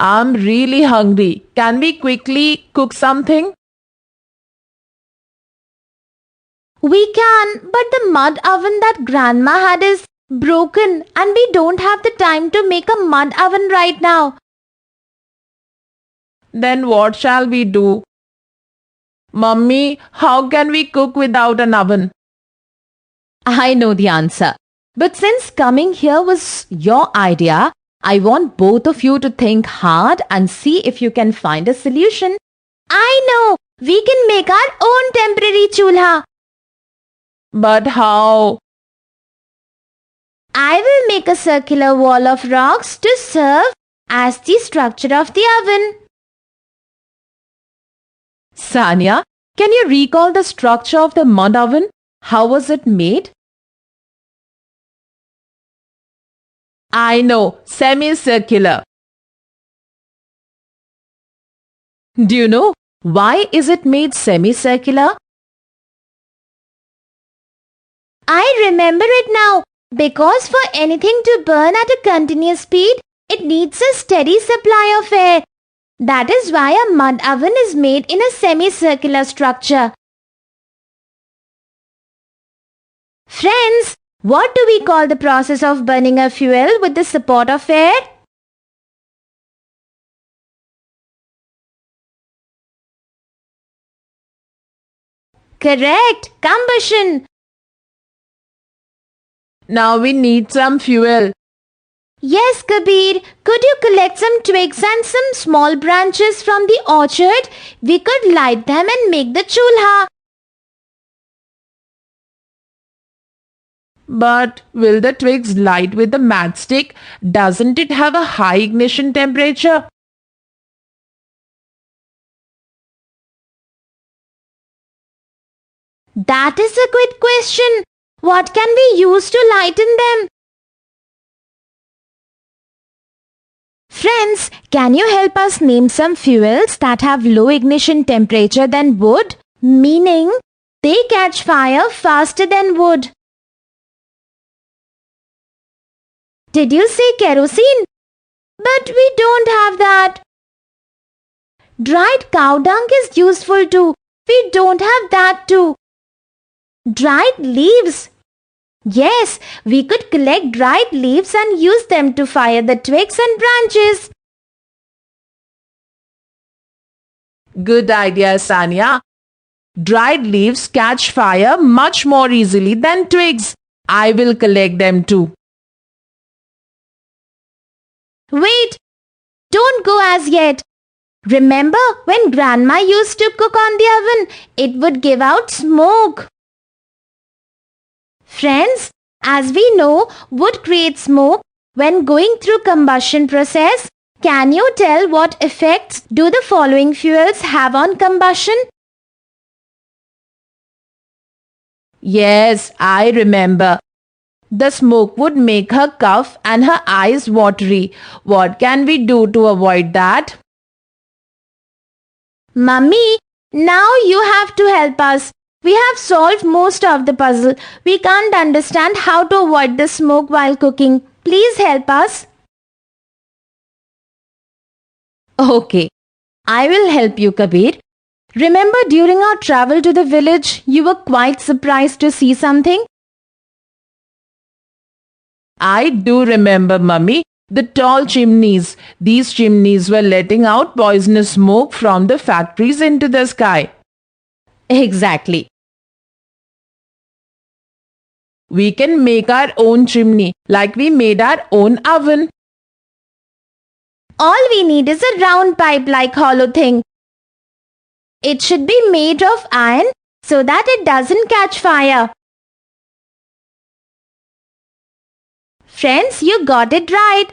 I'm really hungry. Can we quickly cook something? We can, but the mud oven that Grandma had is broken and we don't have the time to make a mud oven right now. Then what shall we do? Mummy, how can we cook without an oven? I know the answer. But since coming here was your idea, I want both of you to think hard and see if you can find a solution. I know! We can make our own temporary chulha. But how? I will make a circular wall of rocks to serve as the structure of the oven. Sanya, can you recall the structure of the mud oven? How was it made? I know, semicircular. Do you know why is it made semicircular? I remember it now. Because for anything to burn at a continuous speed, it needs a steady supply of air. That is why a mud oven is made in a semicircular structure. Friends, what do we call the process of burning a fuel with the support of air? Correct, combustion. Now we need some fuel. Yes, Kabir. Could you collect some twigs and some small branches from the orchard? We could light them and make the chulha. But will the twigs light with the matchstick? Doesn't it have a high ignition temperature? That is a good question. What can we use to lighten them? Friends, can you help us name some fuels that have low ignition temperature than wood? Meaning, they catch fire faster than wood. Did you say kerosene? But we don't have that. Dried cow dung is useful too. We don't have that too. Dried leaves. Yes, we could collect dried leaves and use them to fire the twigs and branches. Good idea, Sanya. Dried leaves catch fire much more easily than twigs. I will collect them too. Wait, don't go as yet. Remember when Grandma used to cook on the oven? It would give out smoke. Friends, as we know, wood creates smoke when going through combustion process. Can you tell what effects do the following fuels have on combustion? Yes, I remember. The smoke would make her cough and her eyes watery. What can we do to avoid that? Mummy, now you have to help us. We have solved most of the puzzle. We can't understand how to avoid the smoke while cooking. Please help us. Okay, I will help you, Kabir. Remember during our travel to the village, you were quite surprised to see something? I do remember, Mummy. The tall chimneys. These chimneys were letting out poisonous smoke from the factories into the sky. Exactly. We can make our own chimney like we made our own oven. All we need is a round pipe-like hollow thing. It should be made of iron so that it doesn't catch fire. Friends, you got it right.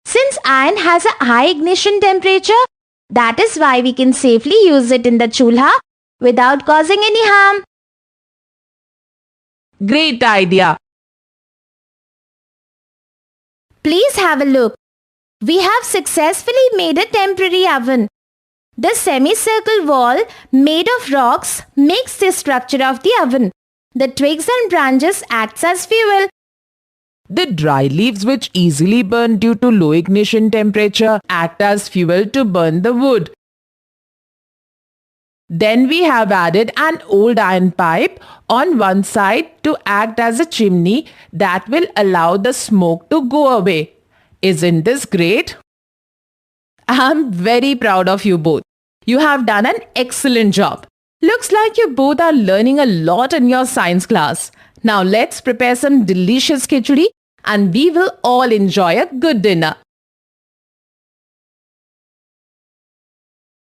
Since iron has a high ignition temperature, that is why we can safely use it in the chulha without causing any harm. Great idea. Please have a look. We have successfully made a temporary oven. The semicircle wall made of rocks makes the structure of the oven. The twigs and branches acts as fuel. The dry leaves, which easily burn due to low ignition temperature, act as fuel to burn the wood. Then we have added an old iron pipe on one side to act as a chimney that will allow the smoke to go away. Isn't this great? I'm very proud of you both. You have done an excellent job. Looks like you both are learning a lot in your science class. Now let's prepare some delicious khichdi and we will all enjoy a good dinner.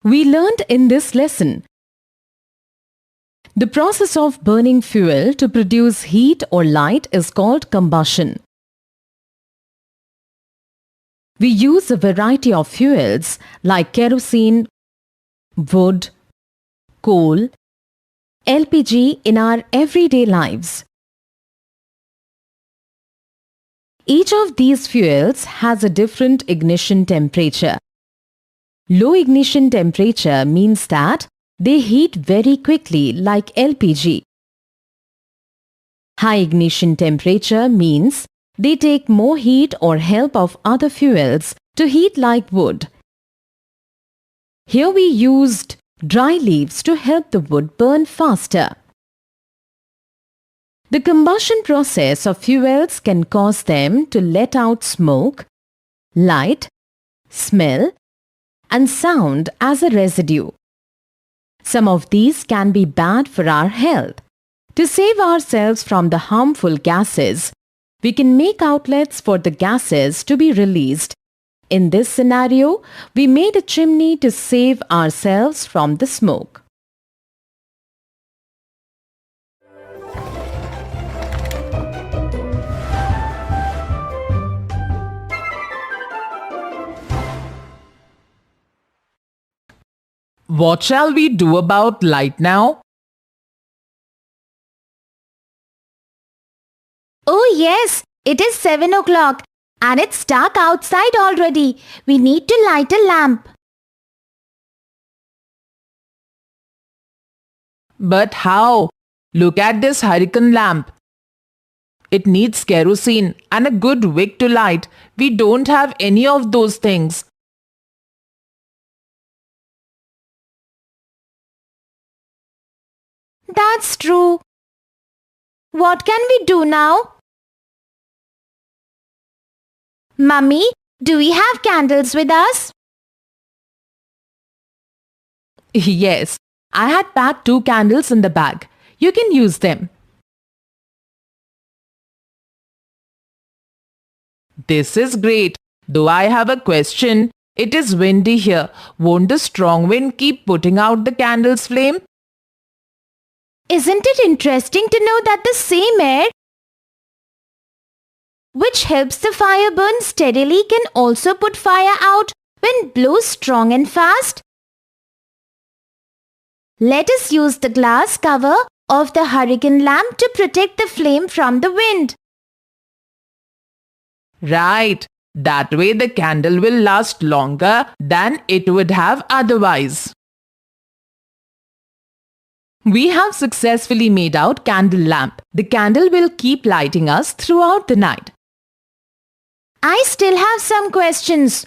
We learned in this lesson the process of burning fuel to produce heat or light is called combustion. We use a variety of fuels like kerosene, wood, coal, LPG in our everyday lives. Each of these fuels has a different ignition temperature. Low ignition temperature means that they heat very quickly like LPG. High ignition temperature means they take more heat or help of other fuels to heat like wood. Here we used dry leaves to help the wood burn faster. The combustion process of fuels can cause them to let out smoke, light, smell, and sound as a residue. Some of these can be bad for our health. To save ourselves from the harmful gases, we can make outlets for the gases to be released. In this scenario, we made a chimney to save ourselves from the smoke. What shall we do about light now? Oh yes, it is 7 o'clock and it's dark outside already. We need to light a lamp. But how? Look at this hurricane lamp. It needs kerosene and a good wick to light. We don't have any of those things. That's true. What can we do now? Mummy, do we have candles with us? Yes, I had packed 2 candles in the bag. You can use them. This is great. Though I have a question. It is windy here. Won't the strong wind keep putting out the candle's flame? Isn't it interesting to know that the same air which helps the fire burn steadily can also put fire out when it blows strong and fast? Let us use the glass cover of the hurricane lamp to protect the flame from the wind. Right. That way the candle will last longer than it would have otherwise. We have successfully made out candle lamp. The candle will keep lighting us throughout the night. I still have some questions.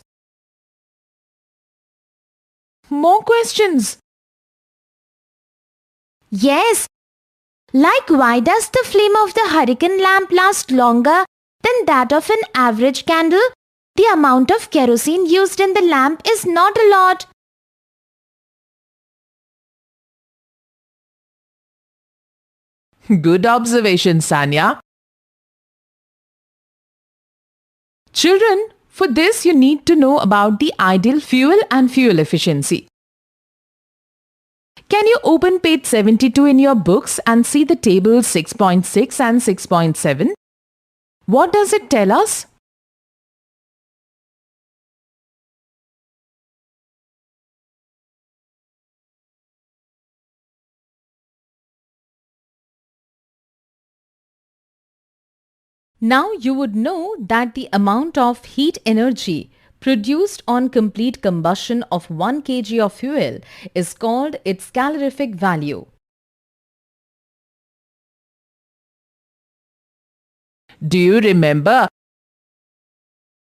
More questions? Yes. Like why does the flame of the hurricane lamp last longer than that of an average candle? The amount of kerosene used in the lamp is not a lot. Good observation, Sanya. Children, for this you need to know about the ideal fuel and fuel efficiency. Can you open page 72 in your books and see the tables 6.6 and 6.7? What does it tell us? Now you would know that the amount of heat energy produced on complete combustion of 1 kg of fuel is called its calorific value. Do you remember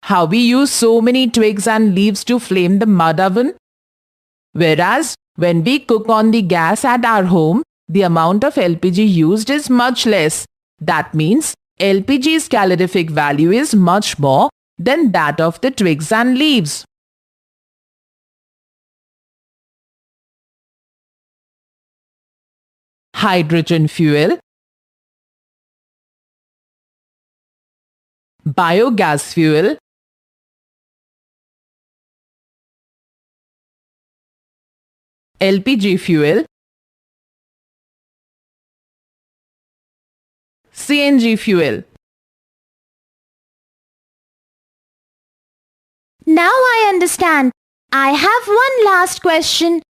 how we use so many twigs and leaves to flame the mud oven? Whereas when we cook on the gas at our home, the amount of LPG used is much less. That means LPG's calorific value is much more than that of the twigs and leaves. Hydrogen fuel, biogas fuel, LPG fuel, CNG fuel. Now I understand. I have one last question.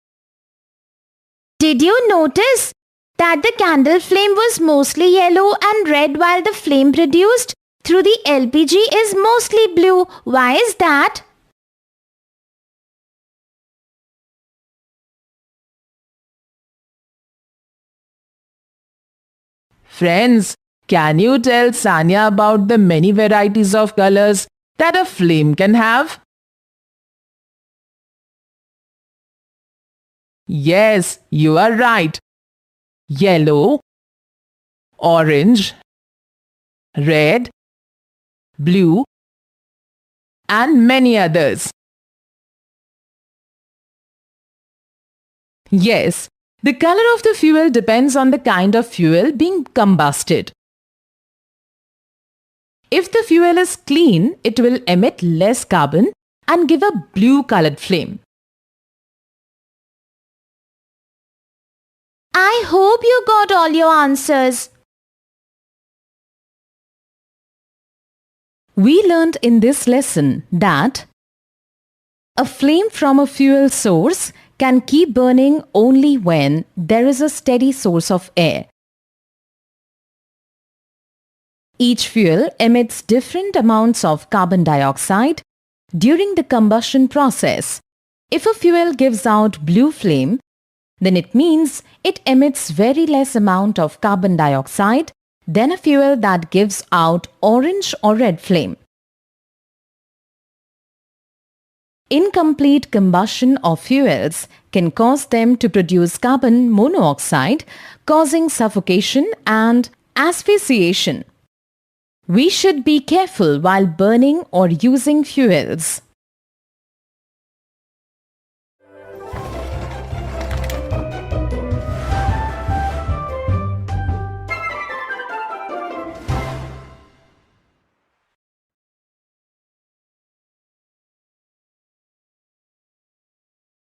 Did you notice that the candle flame was mostly yellow and red while the flame produced through the LPG is mostly blue? Why is that? Friends, can you tell Sanya about the many varieties of colors that a flame can have? Yes, you are right. Yellow, orange, red, blue, and many others. Yes, the color of the fuel depends on the kind of fuel being combusted. If the fuel is clean, it will emit less carbon and give a blue-colored flame. I hope you got all your answers. We learned in this lesson that a flame from a fuel source can keep burning only when there is a steady source of air. Each fuel emits different amounts of carbon dioxide during the combustion process. If a fuel gives out blue flame, then it means it emits very less amount of carbon dioxide than a fuel that gives out orange or red flame. Incomplete combustion of fuels can cause them to produce carbon monoxide, causing suffocation and asphyxiation. We should be careful while burning or using fuels.